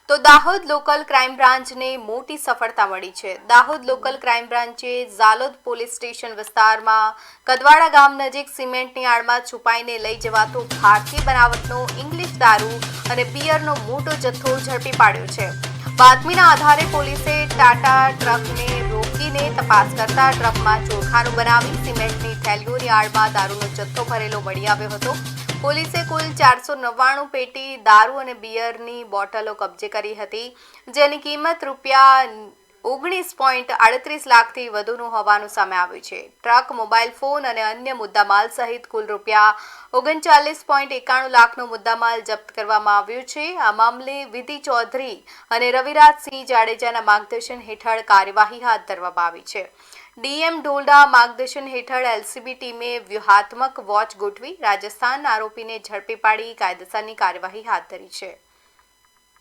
તો Dahod local crime બ્રાન્ચને મોટી સફળતા મળી છે. દાહોદ લોકલ ક્રાઇમ બ્રાન્ચે ઝાલોદ પોલીસ સ્ટેશન વિસ્તારમાં કદવાડા ગામ નજીક સિમેન્ટની આડમાં છુપાઈને લઈ જવાતો ભારતીય બનાવટનો ઇંગ્લિશ દારૂ અને બિયરનો મોટો જથ્થો ઝડપી પાડ્યો છે. બાતમીના આધારે પોલીસે ટાટા ટ્રકને રોકીને તપાસ કરતા ટ્રકમાં ચોરખાનું બનાવી સિમેન્ટની થેલીઓની આડમાં દારૂનો જથ્થો ભરેલો મળી આવ્યો હતો. પોલીસે કુલ 499 પેટી દારૂ અને બિયરની બોટલો કબજે કરી હતી, જેની કિંમત ₹19.38 લાખથી વધુનું હોવાનું સામે આવ્યું છે. ટ્રક, મોબાઈલ ફોન અને અન્ય મુદ્દામાલ સહિત કુલ ₹39.91 લાખનો મુદ્દામાલ જપ્ત કરવામાં આવ્યો છે. આ મામલે વિધિ ચૌધરી અને રવિરાજસિંહ જાડેજાના માર્ગદર્શન હેઠળ કાર્યવાહી હાથ ધરવામાં આવી છે. ડીએમ ઢોલડા માર્ગદર્શન હેઠળ એલસીબી ટીમે વ્યૂહાત્મક વોચ ગોઠવી રાજસ્થાન આરોપીને ઝડપી પાડી કાયદેસરની કાર્યવાહી હાથ ધરી છે.